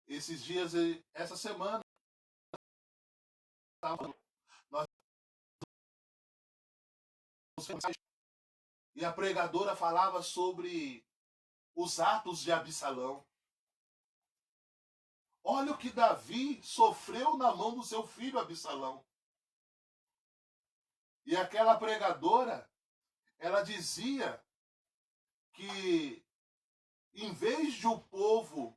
Esses dias, essa semana, nós e a pregadora falava sobre os atos de Absalão. Olha o que Davi sofreu na mão do seu filho Absalão. E aquela pregadora, ela dizia que em vez de o povo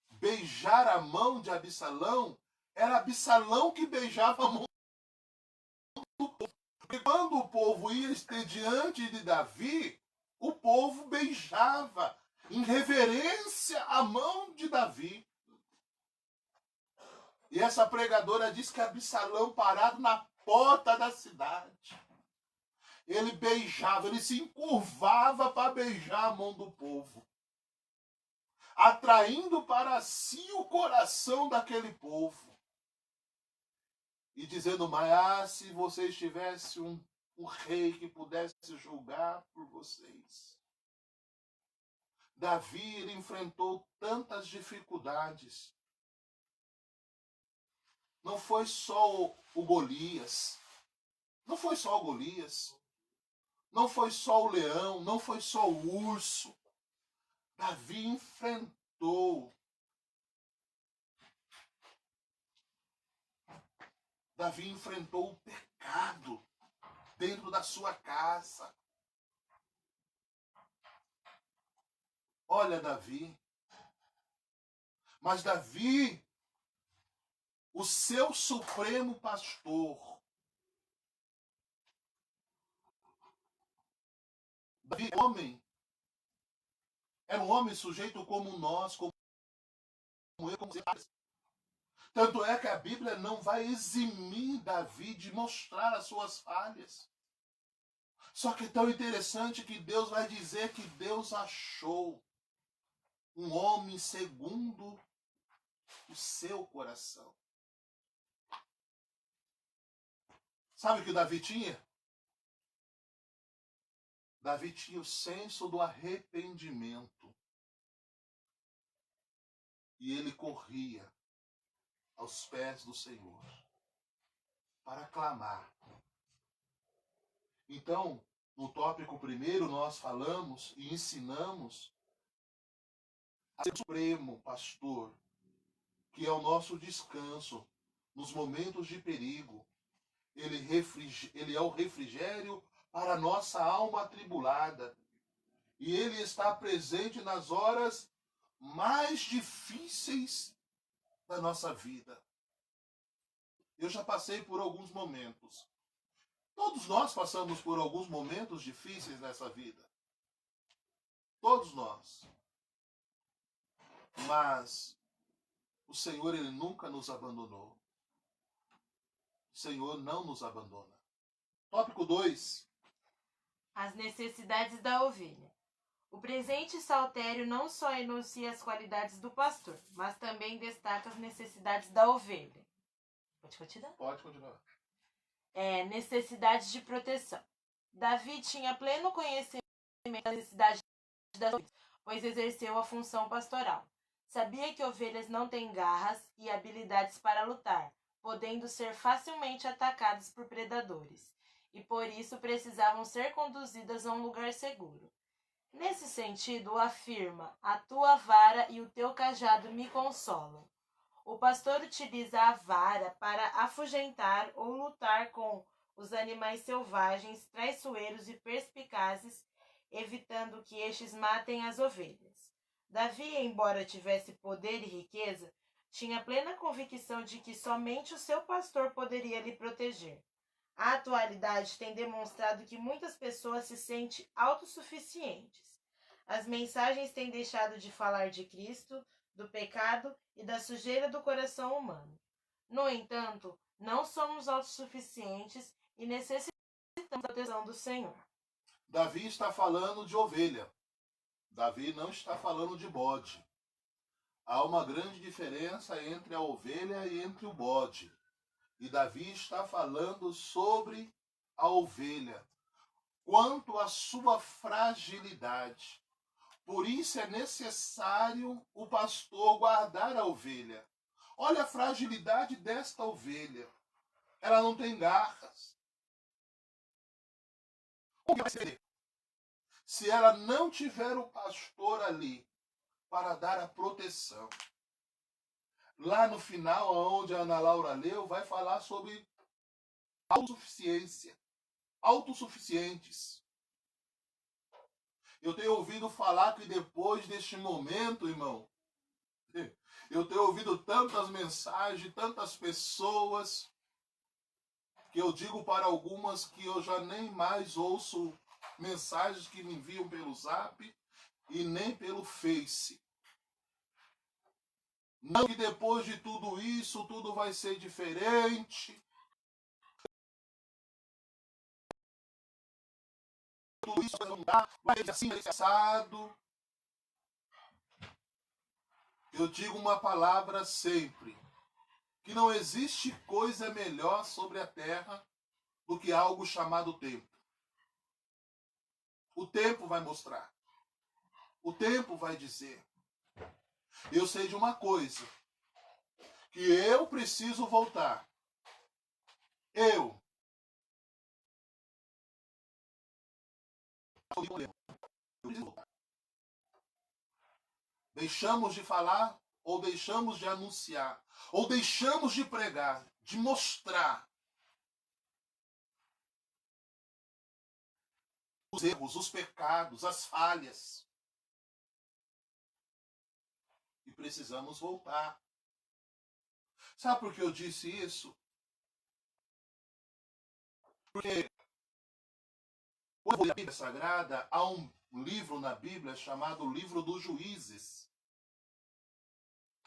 beijar a mão de Absalão, era Absalão que beijava a mão do povo. Porque quando o povo ia estar diante de Davi, o povo beijava em reverência a mão de Davi. E essa pregadora diz que Absalão, parado na porta da cidade, ele beijava, ele se encurvava para beijar a mão do povo, atraindo para si o coração daquele povo. E dizendo, mas se vocês tivessem um rei que pudesse julgar por vocês. Davi, ele enfrentou tantas dificuldades. Não foi só o Golias. Não foi só o Golias. Não foi só o leão. Não foi só o urso. Davi enfrentou. Davi enfrentou o pecado dentro da sua casa. Olha Davi. Mas Davi, o seu supremo pastor, Davi era um homem sujeito como nós, como eu, como você. Tanto é que a Bíblia não vai eximir Davi de mostrar as suas falhas. Só que é tão interessante que Deus vai dizer que Deus achou um homem segundo o seu coração. Sabe o que Davi tinha? Davi tinha o senso do arrependimento. E ele corria aos pés do Senhor para clamar. Então, no tópico primeiro, nós falamos e ensinamos a ser o supremo pastor, que é o nosso descanso nos momentos de perigo. Ele é o refrigério para a nossa alma atribulada. E ele está presente nas horas mais difíceis da nossa vida. Eu já passei por alguns momentos. Todos nós passamos por alguns momentos difíceis nessa vida. Todos nós. Mas o Senhor, ele nunca nos abandonou. O Senhor não nos abandona. Tópico 2. As necessidades da ovelha. O presente saltério não só enuncia as qualidades do pastor, mas também destaca as necessidades da ovelha. Pode continuar? Pode continuar. Necessidades de proteção. Davi tinha pleno conhecimento da necessidade das ovelhas, pois exerceu a função pastoral. Sabia que ovelhas não têm garras e habilidades para lutar, podendo ser facilmente atacadas por predadores, e por isso precisavam ser conduzidas a um lugar seguro. Nesse sentido, afirma: a tua vara e o teu cajado me consolam. O pastor utiliza a vara para afugentar ou lutar com os animais selvagens, traiçoeiros e perspicazes, evitando que estes matem as ovelhas. Davi, embora tivesse poder e riqueza, tinha plena convicção de que somente o seu pastor poderia lhe proteger. A atualidade tem demonstrado que muitas pessoas se sentem autossuficientes. As mensagens têm deixado de falar de Cristo, do pecado e da sujeira do coração humano. No entanto, não somos autossuficientes e necessitamos da proteção do Senhor. Davi está falando de ovelha. Davi não está falando de bode. Há uma grande diferença entre a ovelha e entre o bode. E Davi está falando sobre a ovelha. Quanto à sua fragilidade, Por isso é necessário o pastor guardar a ovelha. Olha a fragilidade desta ovelha. Ela não tem garras. Como vai ser? Se ela não tiver o pastor ali para dar a proteção. Lá no final, onde a Ana Laura leu, vai falar sobre autossuficiência. Autossuficientes. Eu tenho ouvido falar que depois deste momento, irmão, eu tenho ouvido tantas mensagens, tantas pessoas, que eu digo para algumas que eu já nem mais ouço mensagens que me enviam pelo Zap e nem pelo Face. Não que depois de tudo isso, tudo vai ser diferente. Tudo isso vai mudar, vai ser assim, vai ser assado. Eu digo uma palavra sempre, que não existe coisa melhor sobre a terra do que algo chamado tempo. O tempo vai mostrar. O tempo vai dizer. Eu sei de uma coisa, que eu preciso voltar. Eu preciso voltar. Deixamos de falar, ou deixamos de anunciar, ou deixamos de pregar, de mostrar os erros, os pecados, as falhas. E precisamos voltar. Sabe por que eu disse isso? Porque quando eu li a Bíblia Sagrada, há um livro na Bíblia chamado Livro dos Juízes.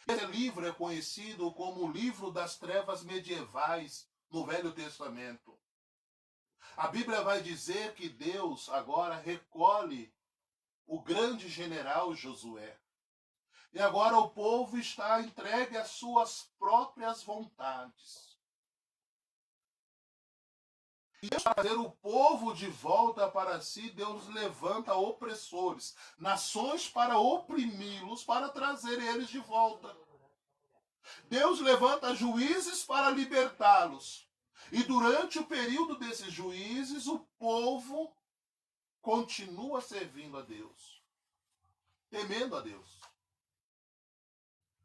Esse livro é conhecido como o livro das trevas medievais no Velho Testamento. A Bíblia vai dizer que Deus agora recolhe o grande general Josué. E agora o povo está entregue às suas próprias vontades. E Deus, para trazer o povo de volta para si, Deus levanta opressores, nações para oprimi-los, para trazer eles de volta. Deus levanta juízes para libertá-los. E durante o período desses juízes, o povo continua servindo a Deus, temendo a Deus.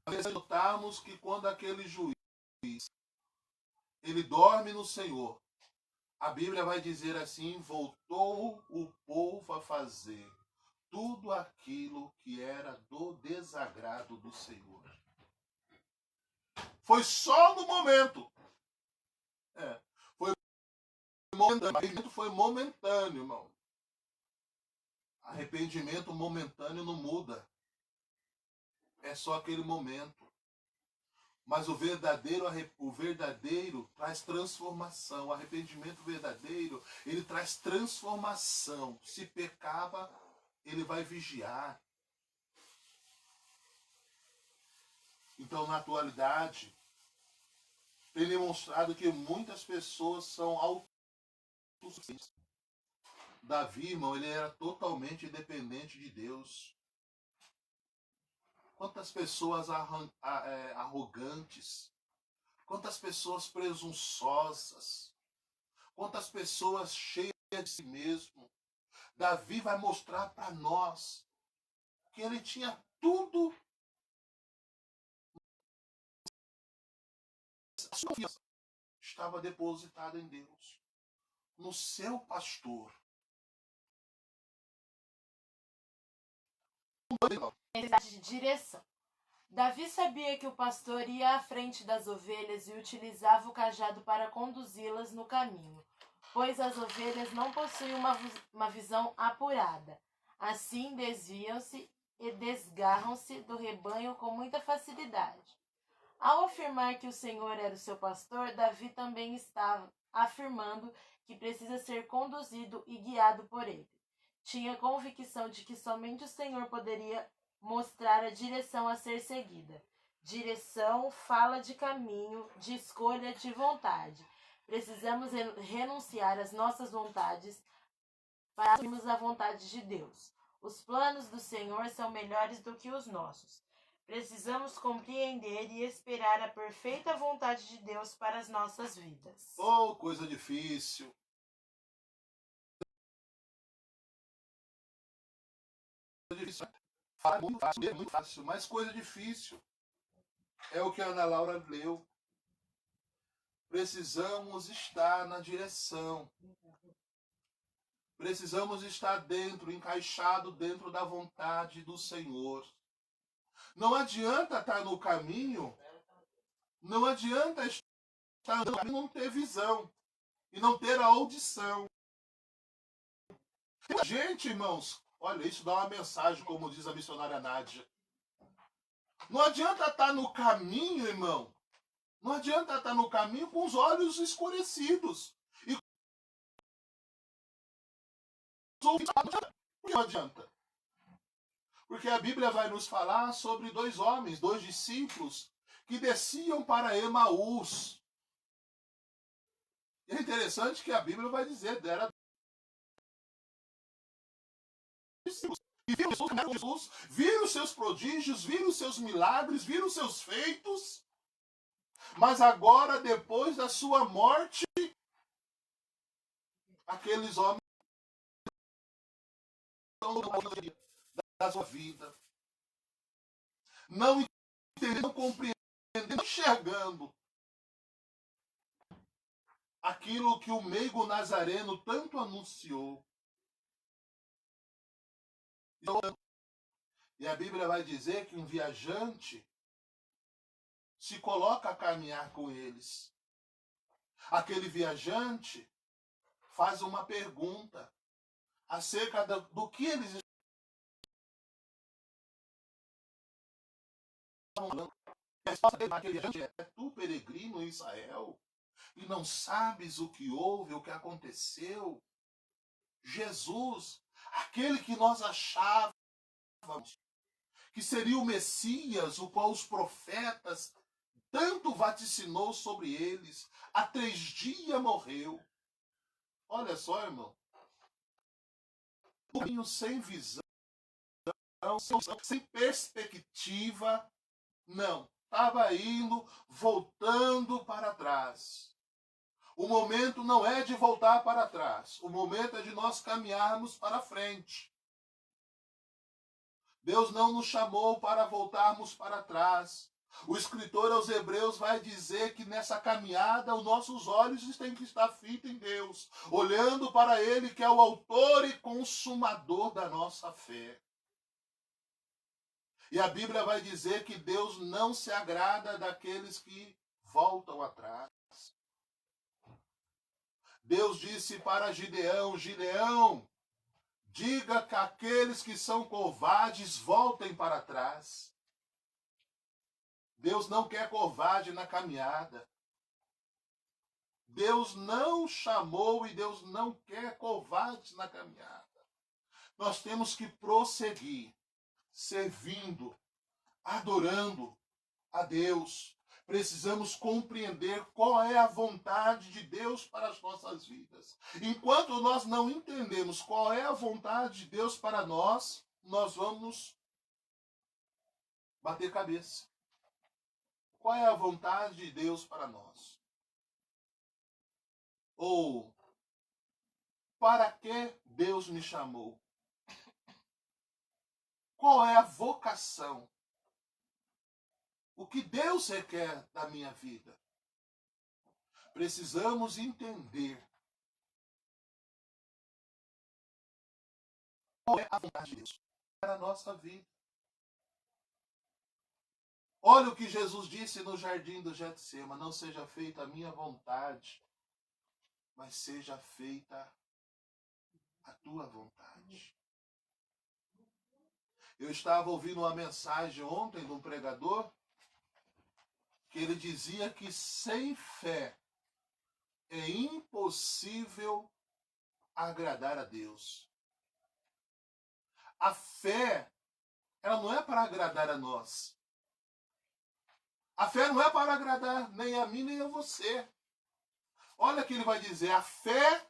Nós notamos que quando aquele juiz ele dorme no Senhor, a Bíblia vai dizer assim: voltou o povo a fazer tudo aquilo que era do desagrado do Senhor. Foi só no momento. Foi momentâneo. Arrependimento foi momentâneo, irmão. Arrependimento momentâneo não muda. É só aquele momento. Mas o verdadeiro traz transformação. O arrependimento verdadeiro, ele traz transformação. Se pecava, ele vai vigiar. Então, na atualidade, tem demonstrado que muitas pessoas são autossuficientes. Davi, irmão, ele era totalmente dependente de Deus. Quantas pessoas arrogantes, quantas pessoas presunçosas, quantas pessoas cheias de si mesmo. Davi vai mostrar para nós que ele tinha tudo. A sua confiança estava depositada em Deus, no seu pastor. Necessidade de direção. Davi sabia que o pastor ia à frente das ovelhas e utilizava o cajado para conduzi-las no caminho, pois as ovelhas não possuem uma visão apurada. Assim desviam-se e desgarram-se do rebanho com muita facilidade. Ao afirmar que o Senhor era o seu pastor, Davi também estava afirmando que precisa ser conduzido e guiado por ele. Tinha convicção de que somente o Senhor poderia mostrar a direção a ser seguida. Direção fala de caminho, de escolha, de vontade. Precisamos renunciar às nossas vontades para assumirmos a vontade de Deus. Os planos do Senhor são melhores do que os nossos. Precisamos compreender e esperar a perfeita vontade de Deus para as nossas vidas. Oh, coisa difícil. Muito fácil, mas coisa difícil. É o que a Ana Laura leu. Precisamos estar na direção. Precisamos estar dentro, encaixado dentro da vontade do Senhor. Não adianta estar no caminho, não adianta estar no caminho e não ter visão e não ter a audição. Gente, irmãos, olha, isso dá uma mensagem, como diz a missionária Nádia. Não adianta estar no caminho, irmão. Não adianta estar no caminho com os olhos escurecidos. E não adianta. Porque a Bíblia vai nos falar sobre dois homens, dois discípulos, que desciam para Emaús. E é interessante que a Bíblia vai dizer, era discípulos. E viram Jesus, viram os seus prodígios, viram os seus milagres, viram os seus feitos. Mas agora, depois da sua morte, aqueles homens estão da sua vida. Não entendendo, não compreendendo, não enxergando aquilo que o meigo nazareno tanto anunciou. E a Bíblia vai dizer que um viajante se coloca a caminhar com eles. Aquele viajante faz uma pergunta acerca do que eles estavam falando. A resposta daquele viajante é: tu, peregrino em Israel, e não sabes o que houve, o que aconteceu? Jesus, aquele que nós achávamos que seria o Messias, o qual os profetas tanto vaticinou sobre eles, há 3 dias morreu. Olha só, irmão. Sem visão, sem perspectiva, não. Estava indo, voltando para trás. O momento não é de voltar para trás. O momento é de nós caminharmos para frente. Deus não nos chamou para voltarmos para trás. O escritor aos Hebreus vai dizer que nessa caminhada os nossos olhos têm que estar fitos em Deus, olhando para Ele, que é o autor e consumador da nossa fé. E a Bíblia vai dizer que Deus não se agrada daqueles que voltam atrás. Deus disse para Gideão: Gideão, diga que aqueles que são covardes voltem para trás. Deus não quer covarde na caminhada. Deus não chamou e Deus não quer covardes na caminhada. Nós temos que prosseguir, servindo, adorando a Deus. Precisamos compreender qual é a vontade de Deus para as nossas vidas. Enquanto nós não entendemos qual é a vontade de Deus para nós, nós vamos bater cabeça. Qual é a vontade de Deus para nós? Ou, para que Deus me chamou? Qual é a vocação? O que Deus requer da minha vida? Precisamos entender qual é a vontade de Deus para a nossa vida. Olha o que Jesus disse no jardim do Getsema: não seja feita a minha vontade, mas seja feita a tua vontade. Eu estava ouvindo uma mensagem ontem de um pregador que ele dizia que sem fé é impossível agradar a Deus. A fé, ela não é para agradar a nós. A fé não é para agradar nem a mim nem a você. Olha o que ele vai dizer: a fé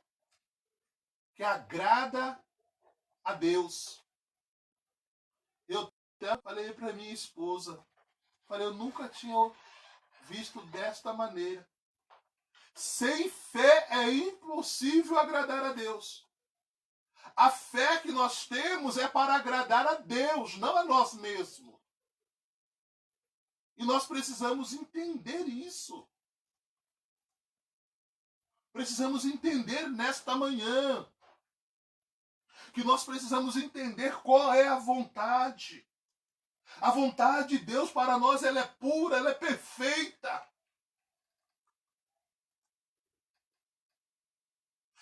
que agrada a Deus. Eu até falei para minha esposa, falei, eu nunca tinha visto desta maneira. Sem fé é impossível agradar a Deus. A fé que nós temos é para agradar a Deus, não a nós mesmos. E nós precisamos entender isso. Precisamos entender nesta manhã que nós precisamos entender qual é a vontade. A vontade de Deus para nós, ela é pura, ela é perfeita.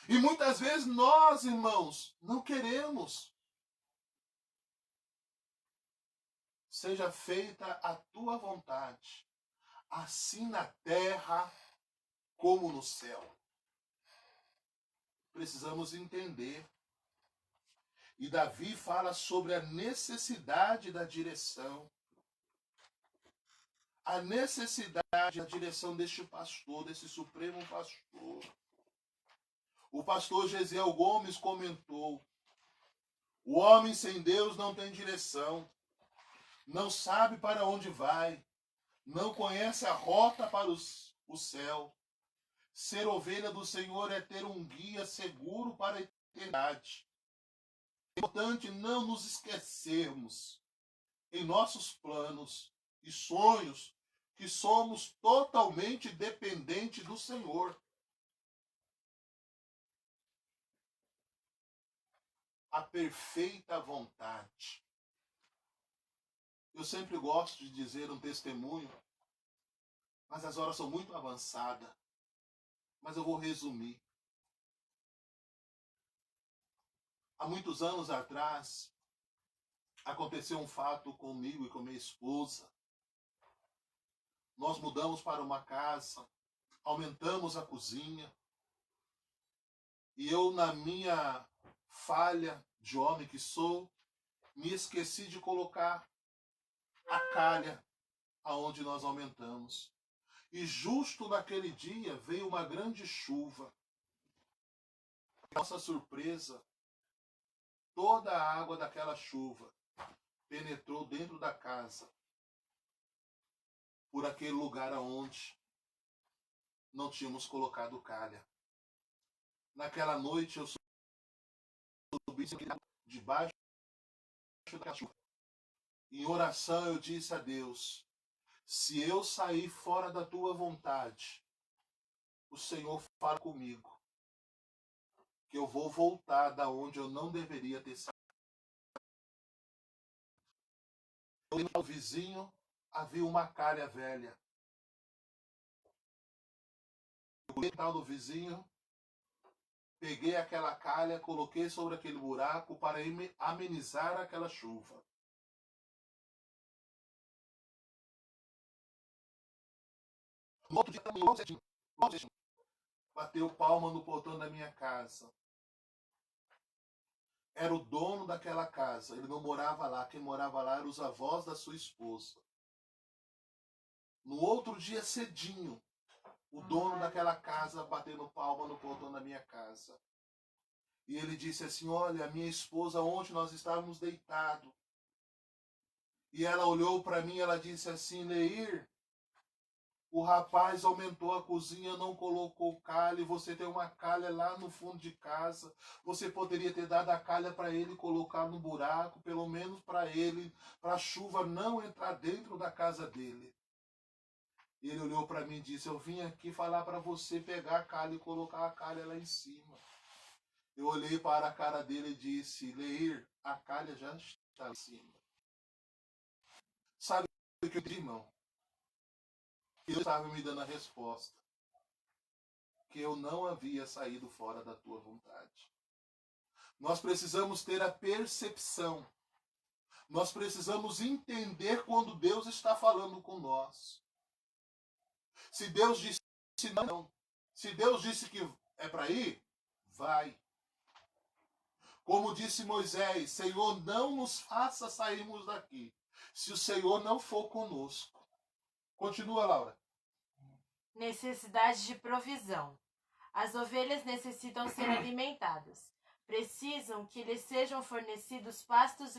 E muitas vezes nós, irmãos, não queremos. Seja feita a tua vontade, assim na terra como no céu. Precisamos entender. E Davi fala sobre a necessidade da direção. A necessidade da direção deste pastor, desse supremo pastor. O pastor Gesiel Gomes comentou: o homem sem Deus não tem direção, não sabe para onde vai, não conhece a rota para o céu. Ser ovelha do Senhor é ter um guia seguro para a eternidade. É importante não nos esquecermos, em nossos planos e sonhos, que somos totalmente dependentes do Senhor. A perfeita vontade. Eu sempre gosto de dizer um testemunho, mas as horas são muito avançadas. Mas eu vou resumir. Há muitos anos atrás, aconteceu um fato comigo e com minha esposa. Nós mudamos para uma casa, aumentamos a cozinha, e eu, na minha falha de homem que sou, me esqueci de colocar a calha aonde nós aumentamos. E justo naquele dia veio uma grande chuva. Nossa surpresa, toda a água daquela chuva penetrou dentro da casa, por aquele lugar aonde não tínhamos colocado calha. Naquela noite eu subi debaixo da chuva. Em oração eu disse a Deus: se eu sair fora da tua vontade, o Senhor fala comigo, que eu vou voltar da onde eu não deveria ter saído. No vizinho havia uma calha velha. Eu fui no vizinho, peguei aquela calha, coloquei sobre aquele buraco para amenizar aquela chuva. No outro dia, bateu palma no portão da minha casa. Era o dono daquela casa, ele não morava lá, quem morava lá eram os avós da sua esposa. No outro dia cedinho, o dono daquela casa batendo palma no portão da minha casa. E ele disse assim: olha, a minha esposa, ontem nós estávamos deitados. E ela olhou para mim e ela disse assim: Leir, o rapaz aumentou a cozinha, não colocou calha, e você tem uma calha lá no fundo de casa. Você poderia ter dado a calha para ele colocar no buraco, pelo menos para ele, para a chuva não entrar dentro da casa dele. E ele olhou para mim e disse: eu vim aqui falar para você pegar a calha e colocar a calha lá em cima. Eu olhei para a cara dele e disse: Leir, a calha já está em cima. Sabe o que eu disse, irmão? Ele estava me dando a resposta, que eu não havia saído fora da tua vontade. Nós precisamos ter a percepção. Nós precisamos entender quando Deus está falando com nós. Se Deus disse não, se Deus disse que é para ir, vai. Como disse Moisés: Senhor, não nos faça sairmos daqui, se o Senhor não for conosco. Continua, Laura. Necessidade de provisão. As ovelhas necessitam ser alimentadas. Precisam que lhes sejam fornecidos pastos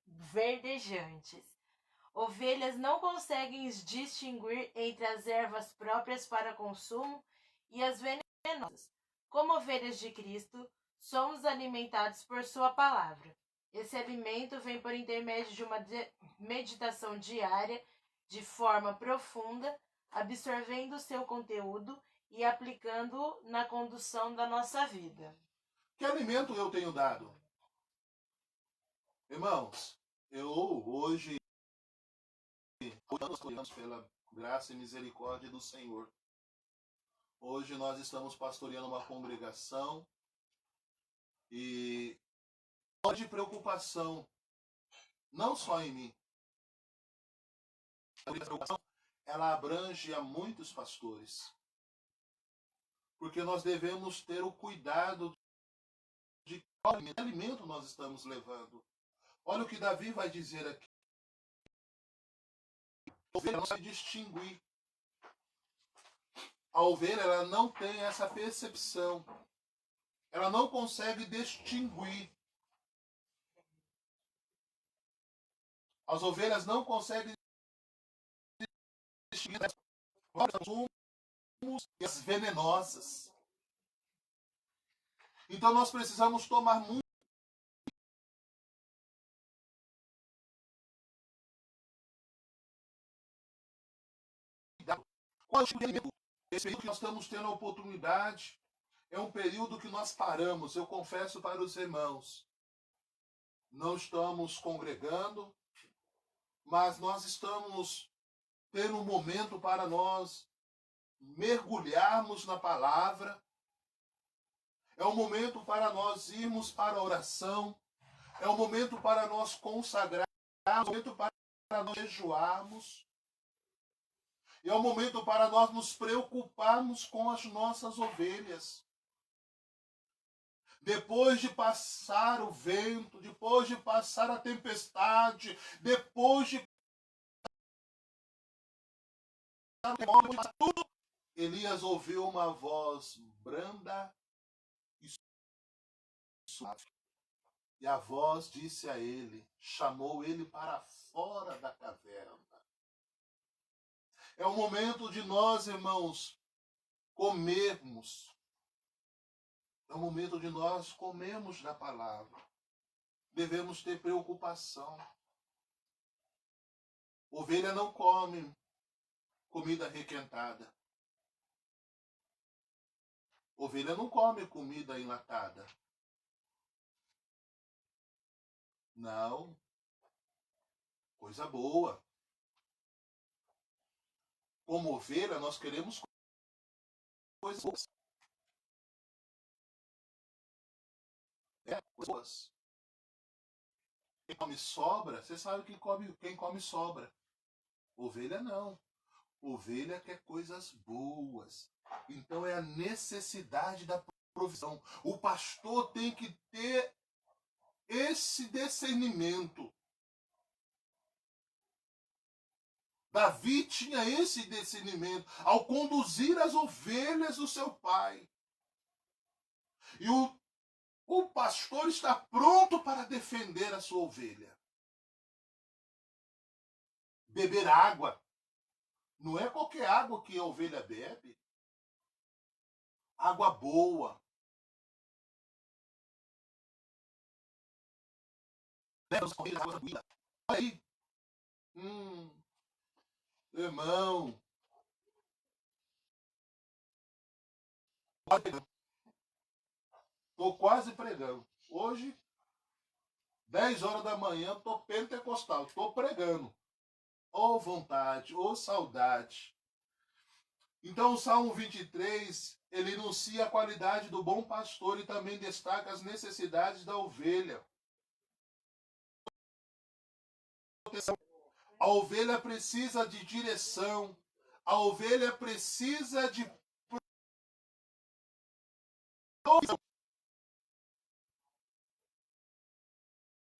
verdejantes. Ovelhas não conseguem distinguir entre as ervas próprias para consumo e as venenosas. Como ovelhas de Cristo, somos alimentados por sua palavra. Esse alimento vem por intermédio de uma meditação diária, de forma profunda, absorvendo seu conteúdo e aplicando-o na condução da nossa vida. Que alimento eu tenho dado? Irmãos, eu hoje, pela graça e misericórdia do Senhor, hoje nós estamos pastoreando uma congregação e de preocupação, não só em mim. A preocupação, ela abrange a muitos pastores. Porque nós devemos ter o cuidado de qual alimento nós estamos levando. Olha o que Davi vai dizer aqui. A ovelha não sabe distinguir. A ovelha, ela não tem essa percepção. Ela não consegue distinguir. As ovelhas não conseguem distinguir as e as venenosas. Então nós precisamos tomar muito cuidado. Qual é o período? Esse período que nós estamos tendo a oportunidade é um período que nós paramos. Eu confesso para os irmãos, não estamos congregando, mas nós estamos tendo um momento para nós mergulharmos na palavra. É um momento para nós irmos para a oração. É um momento para nós consagrarmos. É um momento para nós jejuarmos. É um momento para nós nos preocuparmos com as nossas ovelhas. Depois de passar o vento, depois de passar a tempestade, depois de passar tudo, Elias ouviu uma voz branda e suave. E a voz disse a ele, chamou ele para fora da caverna. É o momento de nós, irmãos, comermos. É o momento de nós comermos da palavra. Devemos ter preocupação. Ovelha não come comida requentada. Ovelha não come comida enlatada. Não. Coisa boa. Como ovelha, nós queremos coisas boas. Coisas boas. Quem come sobra, você sabe quem come sobra. Ovelha não. Ovelha quer coisas boas. Então é a necessidade da provisão. O pastor tem que ter esse discernimento. Davi tinha esse discernimento ao conduzir as ovelhas do seu pai. E o pastor está pronto para defender a sua ovelha. Beber água. Não é qualquer água que a ovelha bebe. Água boa. Olha aí. Irmão. Estou quase pregando. Hoje, 10 horas da manhã, estou pentecostal. Estou pregando. Ô vontade, ô saudade. Então o Salmo 23, ele enuncia a qualidade do bom pastor e também destaca as necessidades da ovelha. A ovelha precisa de direção. A ovelha precisa de provisão.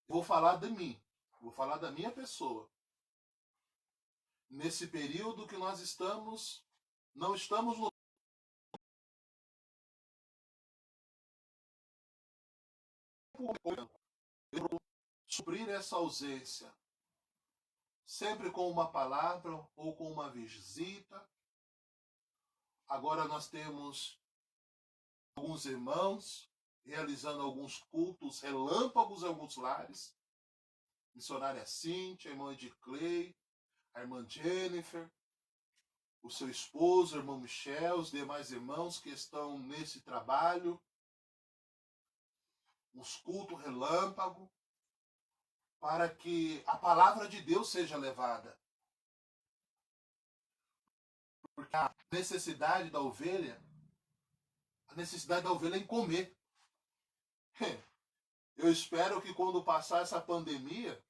Vou falar de mim. Vou falar da minha pessoa. Nesse período que nós estamos, não estamos no suprir essa ausência, sempre com uma palavra ou com uma visita. Agora nós temos alguns irmãos realizando alguns cultos relâmpagos em alguns lares. Missionária Cíntia, a irmã Ediclei, a irmã Jennifer, o seu esposo, o irmão Michel, os demais irmãos que estão nesse trabalho. Uns cultos relâmpago, para que a palavra de Deus seja levada. Porque a necessidade da ovelha é em comer. Eu espero que quando passar essa pandemia,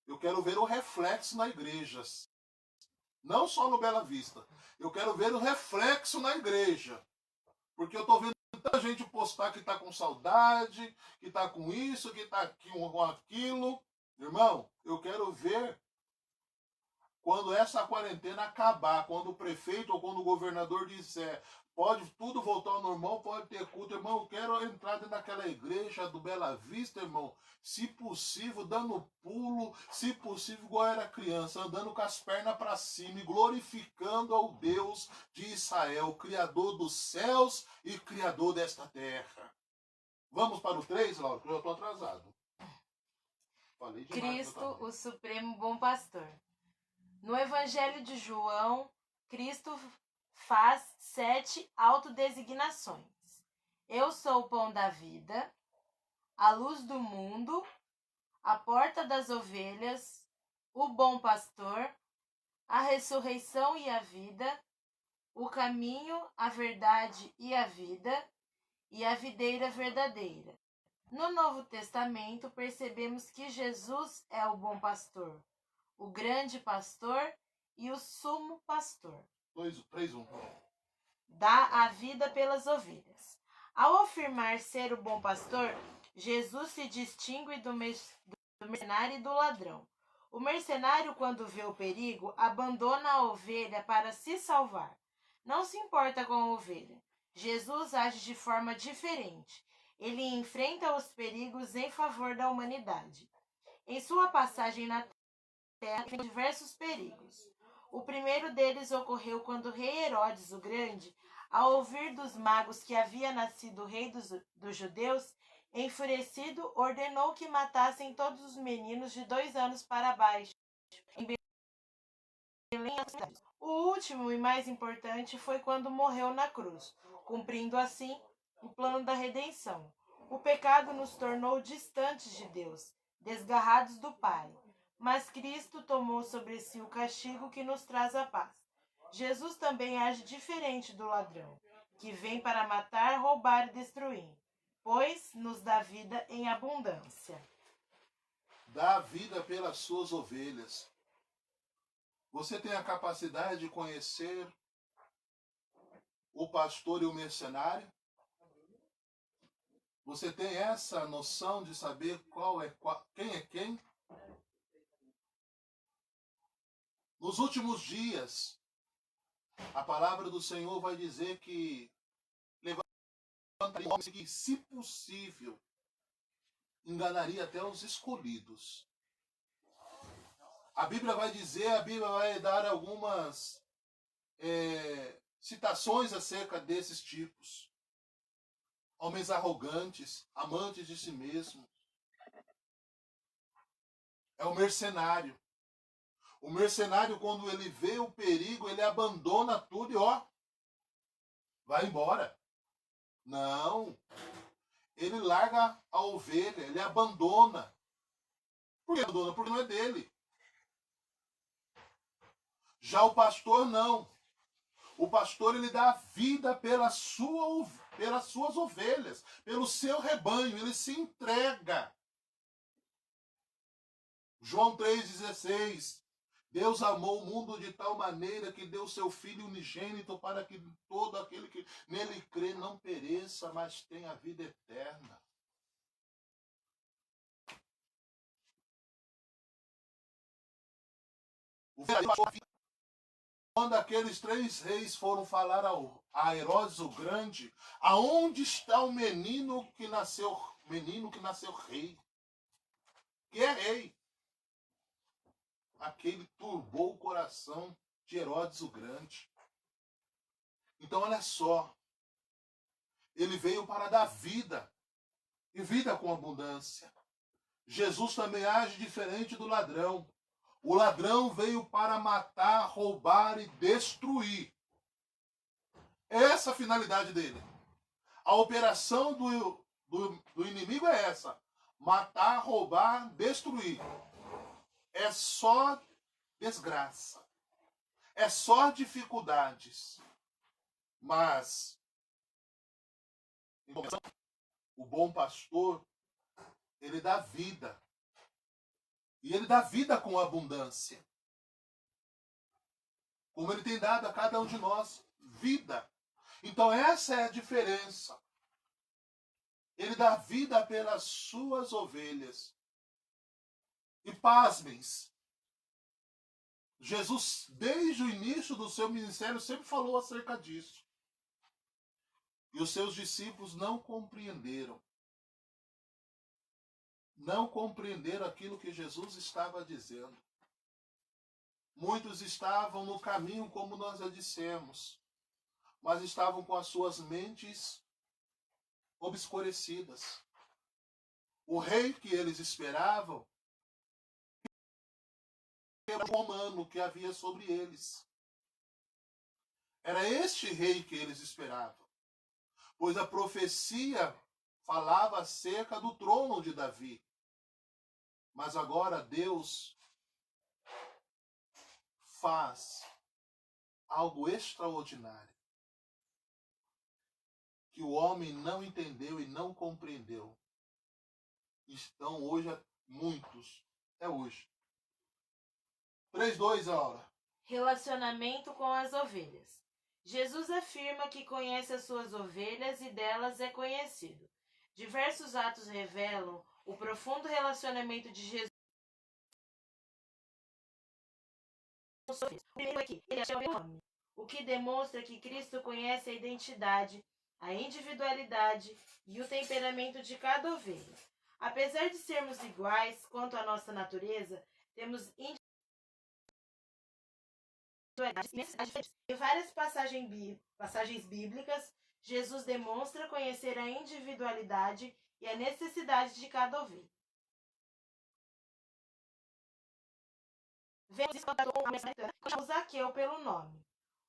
eu quero ver o reflexo nas igrejas. Não só no Bela Vista. Eu quero ver o reflexo na igreja. Porque eu estou vendo tanta gente postar que está com saudade, que está com isso, que está com aquilo. Irmão, eu quero ver quando essa quarentena acabar, quando o prefeito ou quando o governador disser pode tudo voltar ao normal, pode ter culto. Irmão, eu quero entrar dentro daquela igreja do Bela Vista, irmão, se possível, dando pulo, se possível, igual era criança, andando com as pernas para cima e glorificando ao Deus de Israel, Criador dos céus e Criador desta terra. Vamos para o 3, Laura, que eu já estou atrasado. Falei demais. Cristo, o Supremo Bom Pastor. No Evangelho de João, Cristo faz 7 autodesignações. Eu sou o pão da vida, a luz do mundo, a porta das ovelhas, o bom pastor, a ressurreição e a vida, o caminho, a verdade e a vida, e a videira verdadeira. No Novo Testamento, percebemos que Jesus é o bom pastor, o grande pastor e o sumo pastor. 3:1. Dá a vida pelas ovelhas. Ao afirmar ser o bom pastor, Jesus se distingue do mercenário e do ladrão. O mercenário, quando vê o perigo, abandona a ovelha para se salvar. Não se importa com a ovelha. Jesus age de forma diferente. Ele enfrenta os perigos em favor da humanidade. Em sua passagem na Terra, tem diversos perigos. O primeiro deles ocorreu quando o rei Herodes o Grande, ao ouvir dos magos que havia nascido o rei dos judeus, enfurecido, ordenou que matassem todos os meninos de 2 anos para baixo. O último e mais importante foi quando morreu na cruz, cumprindo assim o plano da redenção. O pecado nos tornou distantes de Deus, desgarrados do Pai. Mas Cristo tomou sobre si o castigo que nos traz a paz. Jesus também age diferente do ladrão, que vem para matar, roubar e destruir, pois nos dá vida em abundância. Dá vida pelas suas ovelhas. Você tem a capacidade de conhecer o pastor e o mercenário? Você tem essa noção de saber quem é quem? Nos últimos dias, a palavra do Senhor vai dizer que levantaria homens que, se possível, enganaria até os escolhidos. A Bíblia vai dar algumas citações acerca desses tipos. Homens arrogantes, amantes de si mesmos. É o mercenário. O mercenário, quando ele vê o perigo, ele abandona tudo e vai embora. Não. Ele larga a ovelha, ele abandona. Por que abandona? Porque não é dele. Já o pastor não. O pastor, ele dá vida pelas suas ovelhas, pelo seu rebanho, ele se entrega. João 3,16. Deus amou o mundo de tal maneira que deu seu Filho unigênito para que todo aquele que nele crê não pereça, mas tenha a vida eterna. Quando aqueles 3 reis foram falar a Herodes o Grande, aonde está o menino que nasceu menino que nasceu rei. Que é rei. Aquele turbou o coração de Herodes o Grande. Então, olha só. Ele veio para dar vida. E vida com abundância. Jesus também age diferente do ladrão. O ladrão veio para matar, roubar e destruir. Essa é a finalidade dele. A operação do inimigo é essa. Matar, roubar, destruir. É só desgraça. É só dificuldades. Mas o bom pastor, ele dá vida. E ele dá vida com abundância. Como ele tem dado a cada um de nós vida. Então essa é a diferença. Ele dá vida pelas suas ovelhas. E pasmem, Jesus, desde o início do seu ministério, sempre falou acerca disso. E os seus discípulos não compreenderam. Não compreenderam aquilo que Jesus estava dizendo. Muitos estavam no caminho, como nós já dissemos, mas estavam com as suas mentes obscurecidas. O rei que eles esperavam era o romano que havia sobre eles. Era este rei que eles esperavam, pois a profecia falava acerca do trono de Davi. Mas agora Deus faz algo extraordinário que o homem não entendeu e não compreendeu. Estão hoje muitos. É hoje. 3:2 a hora. Relacionamento com as ovelhas. Jesus afirma que conhece as suas ovelhas e delas é conhecido. Diversos atos revelam o profundo relacionamento de Jesus. O primeiro aqui, ele é o nome, o que demonstra que Cristo conhece a identidade, a individualidade e o temperamento de cada ovelha. Apesar de sermos iguais quanto à nossa natureza, temos individualidades. Em várias passagens bíblicas, Jesus demonstra conhecer a individualidade e a necessidade de cada ovelha. Vemos Zaqueu pelo nome.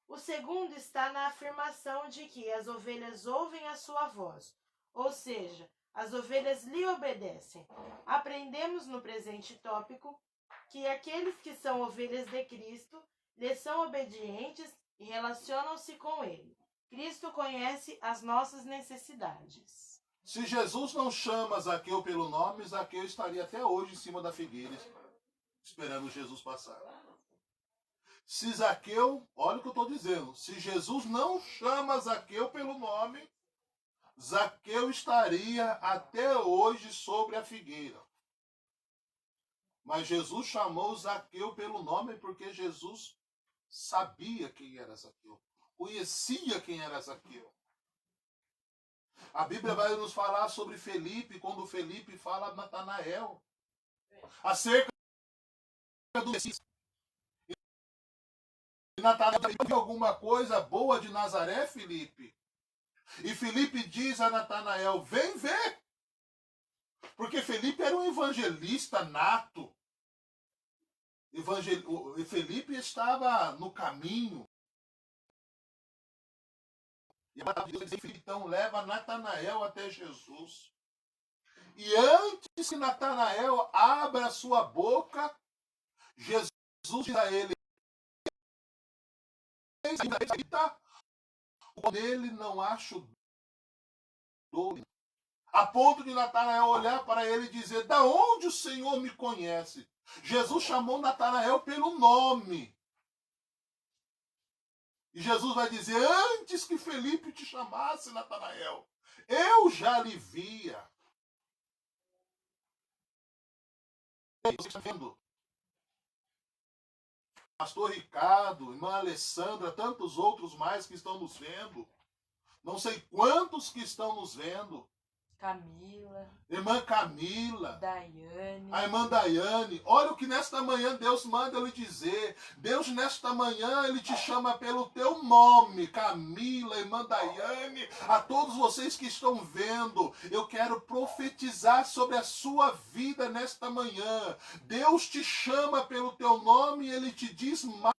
O segundo está na afirmação de que as ovelhas ouvem a sua voz, ou seja, as ovelhas lhe obedecem. Aprendemos no presente tópico que aqueles que são ovelhas de Cristo lhe são obedientes e relacionam-se com ele. Cristo conhece as nossas necessidades. Se Jesus não chama Zaqueu pelo nome, Zaqueu estaria até hoje em cima da figueira, esperando Jesus passar. Se Zaqueu, olha o que eu estou dizendo, se Jesus não chama Zaqueu pelo nome, Zaqueu estaria até hoje sobre a figueira. Mas Jesus chamou Zaqueu pelo nome porque Jesus sabia quem era Zaqueu, conhecia quem era Zaqueu. A Bíblia vai nos falar sobre Felipe, quando Felipe fala a Natanael, acerca do Messias. E Natanael viu alguma coisa boa de Nazaré, Felipe? E Felipe diz a Natanael, vem ver. Porque Felipe era um evangelista nato. Felipe estava no caminho. E Felipe então leva Natanael até Jesus. E antes que Natanael abra a sua boca, Jesus diz a ele, nele não acho dor. A ponto de Natanael olhar para ele e dizer, da onde o Senhor me conhece? Jesus chamou Natanael pelo nome. E Jesus vai dizer, antes que Felipe te chamasse, Natanael, eu já lhe via. Você está vendo? Pastor Ricardo, irmã Alessandra, tantos outros mais que estão nos vendo. Não sei quantos que estão nos vendo. Camila, irmã Camila, Daiane. a irmã Daiane. Olha o que nesta manhã Deus manda eu lhe dizer. Deus nesta manhã Ele te chama pelo teu nome. Camila, irmã Daiane, a todos vocês que estão vendo, eu quero profetizar sobre a sua vida nesta manhã. Deus te chama pelo teu nome e Ele te diz mais.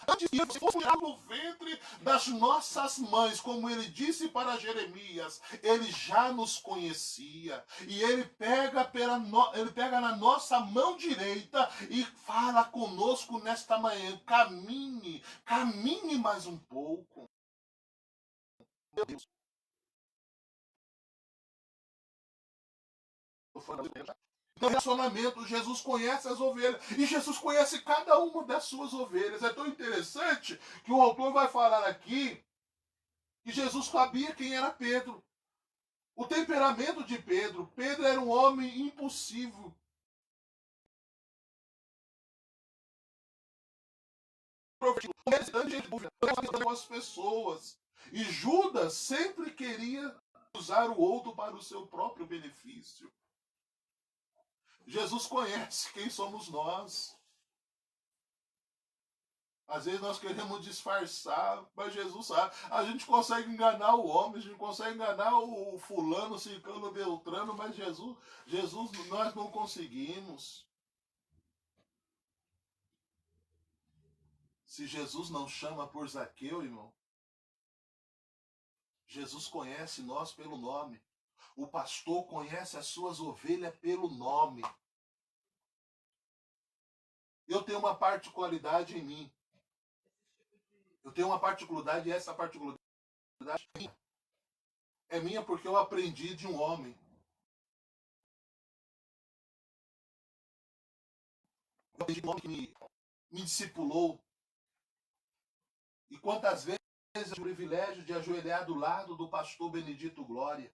Antes que você fosse no ventre das nossas mães, como ele disse para Jeremias, ele já nos conhecia. E ele pega, ele pega na nossa mão direita e fala conosco nesta manhã. Caminhe mais um pouco. Meu Deus. No relacionamento, Jesus conhece as ovelhas e Jesus conhece cada uma das suas ovelhas. É tão interessante que o autor vai falar aqui que Jesus sabia quem era Pedro. O temperamento de Pedro. Pedro era um homem impulsivo. Com as pessoas. E Judas sempre queria usar o outro para o seu próprio benefício. Jesus conhece quem somos nós. Às vezes nós queremos disfarçar, mas Jesus sabe. A gente consegue enganar o homem, a gente consegue enganar o fulano, ciclano, beltrano, mas Jesus nós não conseguimos. Se Jesus não chama por Zaqueu, irmão, Jesus conhece nós pelo nome. O pastor conhece as suas ovelhas pelo nome. Eu tenho uma particularidade em mim. Eu tenho uma particularidade e essa particularidade é minha porque eu aprendi de um homem. Eu aprendi de um homem que me discipulou. E quantas vezes eu tive o privilégio de ajoelhar do lado do pastor Benedito Glória.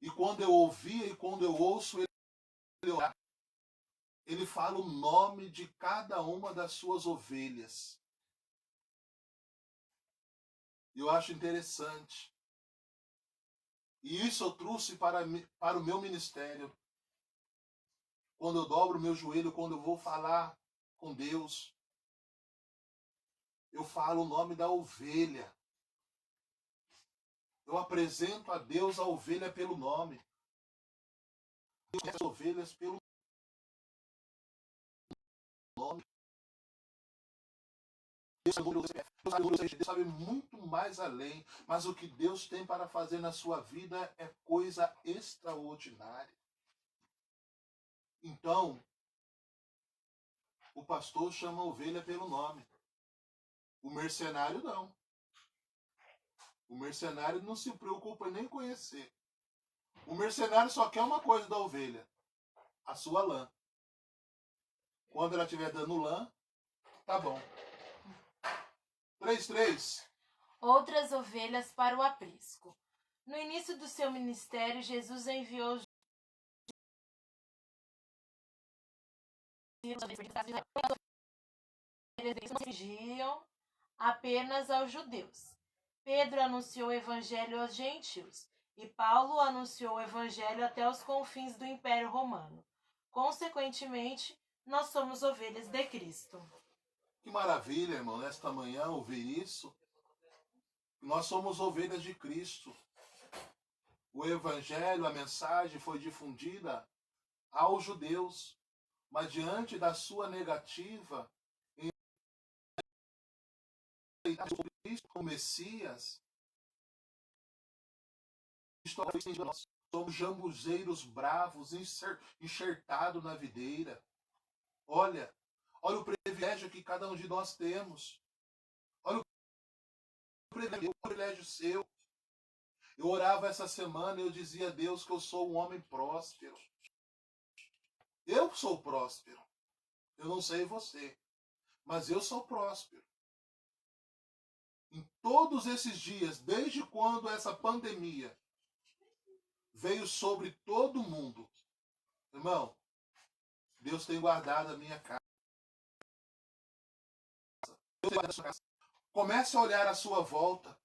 E quando eu ouvia e quando eu ouço ele orar, ele fala o nome de cada uma das suas ovelhas. Eu acho interessante. E isso eu trouxe para o meu ministério. Quando eu dobro o meu joelho, quando eu vou falar com Deus, eu falo o nome da ovelha. Eu apresento a Deus a ovelha pelo nome. Deus conhece as ovelhas pelo nome. Deus sabe muito mais além, mas o que Deus tem para fazer na sua vida é coisa extraordinária. Então, o pastor chama a ovelha pelo nome. O mercenário não. O mercenário não se preocupa nem em conhecer. O mercenário só quer uma coisa da ovelha: a sua lã. Quando ela estiver dando lã, tá bom. 3:3. Outras ovelhas para o aprisco. No início do seu ministério, Jesus enviou não se dirigiam apenas aos judeus. Pedro anunciou o evangelho aos gentios e Paulo anunciou o evangelho até os confins do Império Romano. Consequentemente, nós somos ovelhas de Cristo. Que maravilha, irmão, nesta manhã ouvir isso. Nós somos ovelhas de Cristo. O evangelho, a mensagem foi difundida aos judeus, mas diante da sua negativa em aceitar Cristo como Messias, nós somos jambuzeiros bravos, enxertados na videira. Olha o privilégio que cada um de nós temos. Olha o privilégio seu. Eu orava essa semana e eu dizia a Deus que eu sou um homem próspero. Eu sou próspero. Eu não sei você, mas eu sou próspero. Em todos esses dias, desde quando essa pandemia veio sobre todo mundo, irmão, Deus tem guardado a minha casa. Deus tem guardado a sua casa. Comece a olhar à sua volta.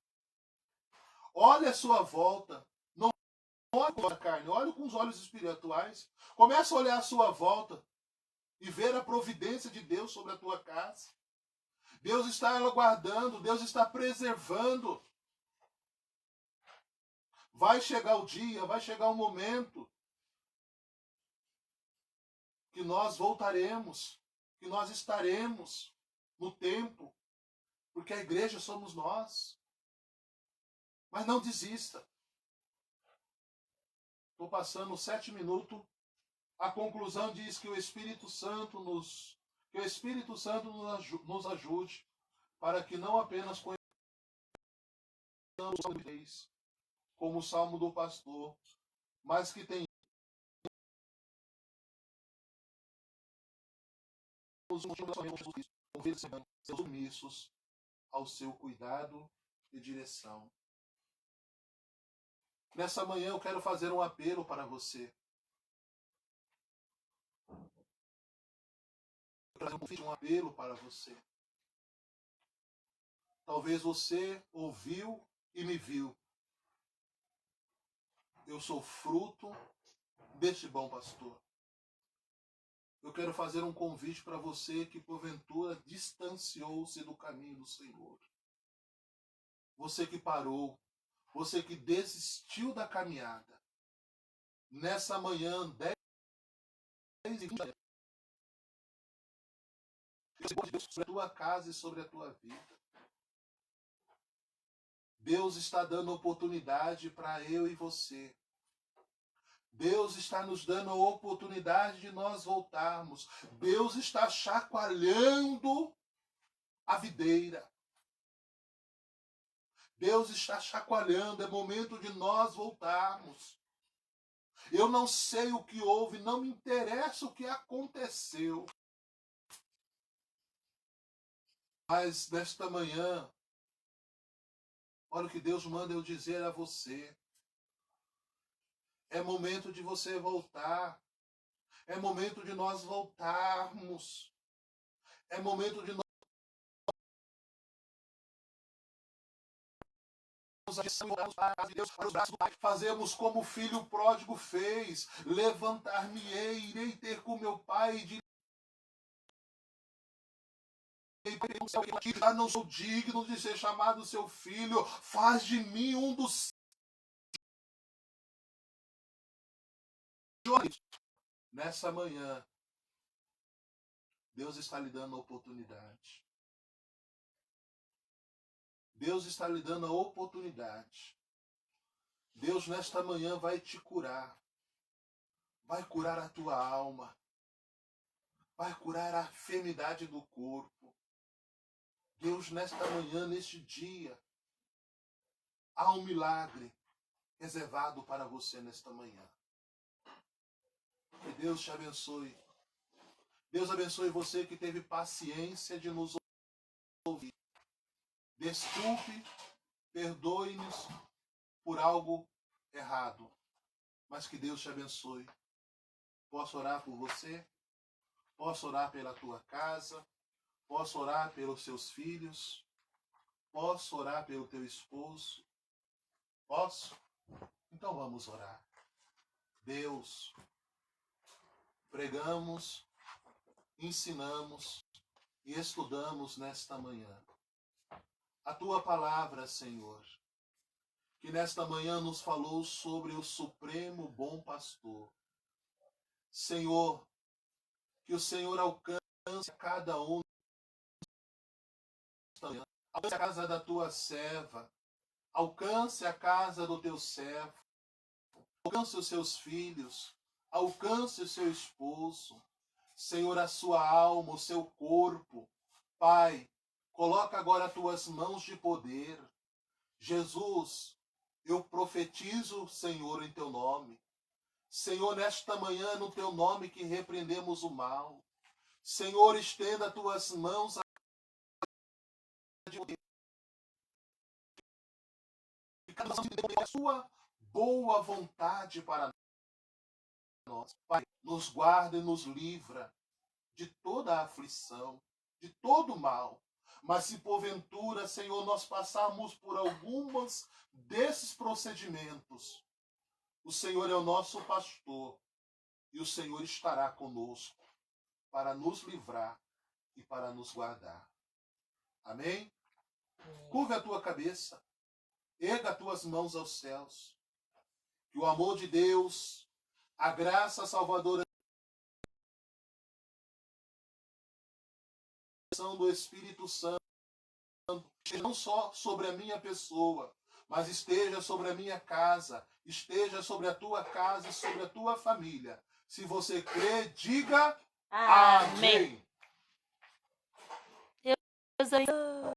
Olhe a sua volta. Não olhe com a carne, olhe com os olhos espirituais. Comece a olhar a sua volta e ver a providência de Deus sobre a tua casa. Deus está guardando, Deus está preservando. Vai chegar o dia, vai chegar o momento que nós voltaremos, que nós estaremos no tempo, porque a igreja somos nós. Mas não desista. Estou passando 7 minutos. A conclusão diz que o Espírito Santo nos ajude para que não apenas conheçamos o Deus, como o Salmo do pastor, mas que tenhamos um relacionamento com Jesus, submissos ao seu cuidado e direção. Nessa manhã eu quero fazer um apelo para você. Eu fiz um apelo para você. Talvez você ouviu e me viu. Eu sou fruto deste bom pastor. Eu quero fazer um convite para você que porventura distanciou-se do caminho do Senhor. Você que parou, você que desistiu da caminhada. Nessa manhã, 10h20, sobre a tua casa e sobre a tua vida. Deus está dando oportunidade para eu e você. Deus está nos dando a oportunidade de nós voltarmos. Deus está chacoalhando a videira. Deus está chacoalhando, é momento de nós voltarmos. Eu não sei o que houve, não me interessa o que aconteceu. Mas nesta manhã, olha o que Deus manda eu dizer a você. É momento de você voltar. É momento de nós voltarmos. É momento de nós fazemos como o filho pródigo fez. Levantar-me-ei, irei ter com meu pai e já não sou digno de ser chamado seu filho. Faz de mim um dos senhores. Nessa manhã, Deus está lhe dando a oportunidade. Deus está lhe dando a oportunidade. Deus nesta manhã vai te curar. Vai curar a tua alma. Vai curar a enfermidade do corpo. Deus nesta manhã, neste dia, há um milagre reservado para você nesta manhã. Que Deus te abençoe. Deus abençoe você que teve paciência de nos ouvir. Desculpe, perdoe-nos por algo errado. Mas que Deus te abençoe. Posso orar por você? Posso orar pela tua casa? Posso orar pelos seus filhos? Posso orar pelo teu esposo? Posso? Então vamos orar. Deus, pregamos, ensinamos e estudamos nesta manhã a tua palavra, Senhor, que nesta manhã nos falou sobre o supremo bom pastor. Senhor, que o Senhor alcance cada um, alcance a casa da tua serva, alcance a casa do teu servo, alcance os seus filhos, alcance o seu esposo, Senhor, a sua alma, o seu corpo. Pai, coloca agora as tuas mãos de poder. Jesus, eu profetizo, Senhor, em teu nome. Senhor, nesta manhã, no teu nome que repreendemos o mal. Senhor, estenda as tuas mãos a sua boa vontade para nós. Pai, nos guarda e nos livra de toda a aflição, de todo o mal. Mas se porventura, Senhor, nós passarmos por algumas desses procedimentos, o Senhor é o nosso pastor e o Senhor estará conosco para nos livrar e para nos guardar. Amém? Curva a tua cabeça, erga as tuas mãos aos céus, que o amor de Deus, a graça salvadora do Espírito Santo, não só sobre a minha pessoa, mas esteja sobre a minha casa, esteja sobre a tua casa e sobre a tua família. Se você crê, diga amém. Deus abençoe.